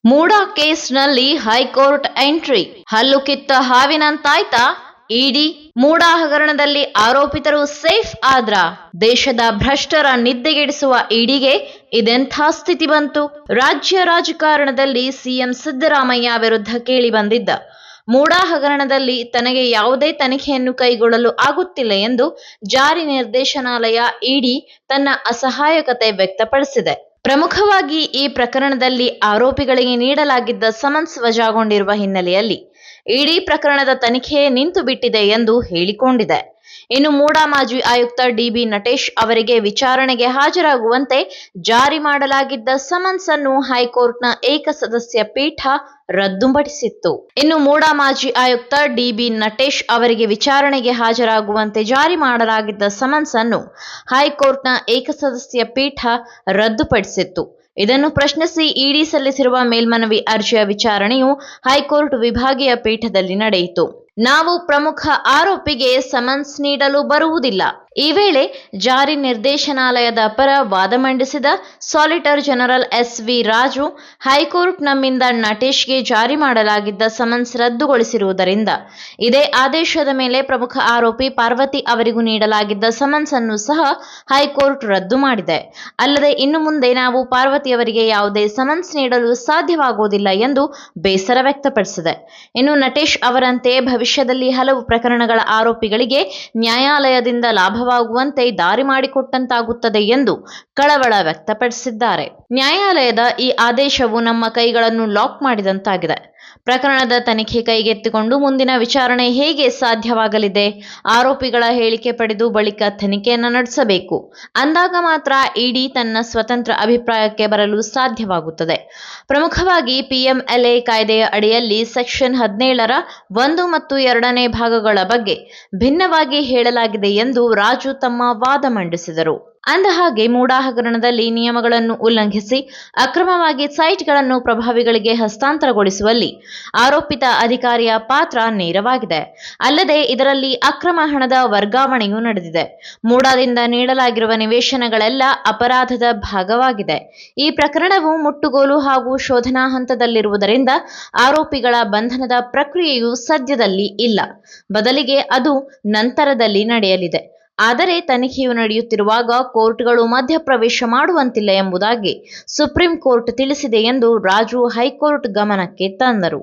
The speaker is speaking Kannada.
ಮೂಡಾ ಕೇಸ್ನಲ್ಲಿ ಹೈಕೋರ್ಟ್ ಎಂಟ್ರಿ, ಹಲ್ಲು ಕಿತ್ತ ಹಾವಿನಂತಾಯ್ತಾ ಇಡಿ? ಮೂಡಾ ಹಗರಣದಲ್ಲಿ ಆರೋಪಿತರು ಸೇಫ್ ಆದ್ರ? ದೇಶದ ಭ್ರಷ್ಟರ ನಿದ್ದೆಗೆಡಿಸುವ ಇಡಿಗೆ ಇದೆಂಥ ಸ್ಥಿತಿ ಬಂತು? ರಾಜ್ಯ ರಾಜಕಾರಣದಲ್ಲಿ ಸಿಎಂ ಸಿದ್ದರಾಮಯ್ಯ ವಿರುದ್ಧ ಕೇಳಿ ಬಂದಿದ್ದ ಮೂಡಾ ಹಗರಣದಲ್ಲಿ ತನಗೆ ಯಾವುದೇ ತನಿಖೆಯನ್ನು ಕೈಗೊಳ್ಳಲು ಆಗುತ್ತಿಲ್ಲ ಎಂದು ಜಾರಿ ನಿರ್ದೇಶನಾಲಯ ಇಡಿ ತನ್ನ ಅಸಹಾಯಕತೆ ವ್ಯಕ್ತಪಡಿಸಿದೆ. ಪ್ರಮುಖವಾಗಿ ಈ ಪ್ರಕರಣದಲ್ಲಿ ಆರೋಪಿಗಳಿಗೆ ನೀಡಲಾಗಿದ್ದ ಸಮನ್ಸ್ ವಜಾಗೊಂಡಿರುವ ಹಿನ್ನೆಲೆಯಲ್ಲಿ ಇಡಿ ಪ್ರಕರಣದ ತನಿಖೆ ನಿಂತು ಬಿಟ್ಟಿದೆ ಎಂದು ಹೇಳಿಕೊಂಡಿದೆ. ಇನ್ನು ಮೂಡಾ ಮಾಜಿ ಆಯುಕ್ತ ಡಿಬಿ ನಟೇಶ್ ಅವರಿಗೆ ವಿಚಾರಣೆಗೆ ಹಾಜರಾಗುವಂತೆ ಜಾರಿ ಮಾಡಲಾಗಿದ್ದ ಸಮನ್ಸ್ ಅನ್ನು ಹೈಕೋರ್ಟ್ನ ಏಕಸದಸ್ಯ ಪೀಠ ರದ್ದುಪಡಿಸಿತ್ತು. ಇನ್ನು ಮೂಡಾ ಮಾಜಿ ಆಯುಕ್ತ ಡಿಬಿ ನಟೇಶ್ ಅವರಿಗೆ ವಿಚಾರಣೆಗೆ ಹಾಜರಾಗುವಂತೆ ಜಾರಿ ಮಾಡಲಾಗಿದ್ದ ಸಮನ್ಸ್ ಅನ್ನು ಹೈಕೋರ್ಟ್ನ ಏಕಸದಸ್ಯ ಪೀಠ ರದ್ದುಪಡಿಸಿತ್ತು. ಇದನ್ನು ಪ್ರಶ್ನಿಸಿ ಇಡಿ ಸಲ್ಲಿಸಿರುವ ಮೇಲ್ಮನವಿ ಅರ್ಜಿಯ ವಿಚಾರಣೆಯು ಹೈಕೋರ್ಟ್ ವಿಭಾಗೀಯ ಪೀಠದಲ್ಲಿ ನಡೆಯಿತು. ನಾವು ಪ್ರಮುಖ ಆರೋಪಿಗೆ ಸಮನ್ಸ್ ನೀಡಲು ಬರುವುದಿಲ್ಲ. ಈ ವೇಳೆ ಜಾರಿ ನಿರ್ದೇಶನಾಲಯದ ಪರ ವಾದ ಮಂಡಿಸಿದ solicitor general SV. Raju, high court ನಮ್ಮಿಂದ ನಟೇಶ್ಗೆ ಜಾರಿ ಮಾಡಲಾಗಿದ್ದ ಸಮನ್ಸ್ ರದ್ದುಗೊಳಿಸಿರುವುದರಿಂದ ಇದೇ ಆದೇಶದ ಮೇಲೆ ಪ್ರಮುಖ ಆರೋಪಿ ಪಾರ್ವತಿ ಅವರಿಗೂ ನೀಡಲಾಗಿದ್ದ ಸಮನ್ಸ್ ಅನ್ನು ಸಹ ಹೈಕೋರ್ಟ್ ರದ್ದು ಮಾಡಿದೆ. ಅಲ್ಲದೆ ಇನ್ನು ಮುಂದೆ ನಾವು ಪಾರ್ವತಿಯವರಿಗೆ ಯಾವುದೇ ಸಮನ್ಸ್ ನೀಡಲು ಸಾಧ್ಯವಾಗುವುದಿಲ್ಲ ಎಂದು ಬೇಸರ ವ್ಯಕ್ತಪಡಿಸಿದೆ. ಇನ್ನು ನಟೇಶ್ ಅವರಂತೆ ಭವಿಷ್ಯದಲ್ಲಿ ಹಲವು ಪ್ರಕರಣಗಳ ಆರೋಪಿಗಳಿಗೆ ನ್ಯಾಯಾಲಯದಿಂದ ಲಾಭವಾಗುವಂತೆ ದಾರಿ ಮಾಡಿಕೊಟ್ಟಂತಾಗುತ್ತದೆ ಎಂದು ಕಳವಳ ವ್ಯಕ್ತಪಡಿಸಿದ್ದಾರೆ. ನ್ಯಾಯಾಲಯದ ಈ ಆದೇಶವು ನಮ್ಮ ಕೈಗಳನ್ನು ಲಾಕ್ ಮಾಡಿದಂತಾಗಿದೆ. ಪ್ರಕರಣದ ತನಿಖೆ ಕೈಗೆತ್ತಿಕೊಂಡು ಮುಂದಿನ ವಿಚಾರಣೆ ಹೇಗೆ ಸಾಧ್ಯವಾಗಲಿದೆ? ಆರೋಪಿಗಳ ಹೇಳಿಕೆ ಪಡೆದು ಬಳಿಕ ತನಿಖೆಯನ್ನು ನಡೆಸಬೇಕು. ಅಂದಾಗ ಮಾತ್ರ ಇಡಿ ತನ್ನ ಸ್ವತಂತ್ರ ಅಭಿಪ್ರಾಯಕ್ಕೆ ಬರಲು ಸಾಧ್ಯವಾಗುತ್ತದೆ. ಪ್ರಮುಖವಾಗಿ ಪಿಎಂಎಲ್ಎ ಕಾಯ್ದೆಯ ಅಡಿಯಲ್ಲಿ ಸೆಕ್ಷನ್ 17ರ 1 ಮತ್ತು 2ನೇ ಭಾಗಗಳ ಬಗ್ಗೆ ಭಿನ್ನವಾಗಿ ಹೇಳಲಾಗಿದೆ ಎಂದು ರಾಜು ತಮ್ಮ ವಾದ ಮಂಡಿಸಿದರು. ಅಂದಹಾಗೆ ಮೂಡಾ ಹಗರಣದಲ್ಲಿ ನಿಯಮಗಳನ್ನು ಉಲ್ಲಂಘಿಸಿ ಅಕ್ರಮವಾಗಿ ಸೈಟ್ಗಳನ್ನು ಪ್ರಭಾವಿಗಳಿಗೆ ಹಸ್ತಾಂತರಗೊಳಿಸುವಲ್ಲಿ ಆರೋಪಿತ ಅಧಿಕಾರಿಯ ಪಾತ್ರ ನೇರವಾಗಿದೆ. ಅಲ್ಲದೆ ಇದರಲ್ಲಿ ಅಕ್ರಮ ಹಣದ ವರ್ಗಾವಣೆಯೂ ನಡೆದಿದೆ. ಮೂಡಾದಿಂದ ನೀಡಲಾಗಿರುವ ನಿವೇಶನಗಳೆಲ್ಲ ಅಪರಾಧದ ಭಾಗವಾಗಿದೆ. ಈ ಪ್ರಕರಣವು ಮುಟ್ಟುಗೋಲು ಹಾಗೂ ಶೋಧನಾ ಹಂತದಲ್ಲಿರುವುದರಿಂದ ಆರೋಪಿಗಳ ಬಂಧನದ ಪ್ರಕ್ರಿಯೆಯು ಸದ್ಯದಲ್ಲಿ ಇಲ್ಲ. ಬದಲಿಗೆ ಅದು ನಂತರದಲ್ಲಿ ನಡೆಯಲಿದೆ. ಆದರೆ ತನಿಖೆಯು ನಡೆಯುತ್ತಿರುವಾಗ ಕೋರ್ಟ್ಗಳು ಮಧ್ಯಪ್ರವೇಶ ಮಾಡುವಂತಿಲ್ಲ ಎಂಬುದಾಗಿ ಸುಪ್ರೀಂ ಕೋರ್ಟ್ ತಿಳಿಸಿದೆ ಎಂದು ರಾಜು ಹೈಕೋರ್ಟ್ ಗಮನಕ್ಕೆ ತಂದರು.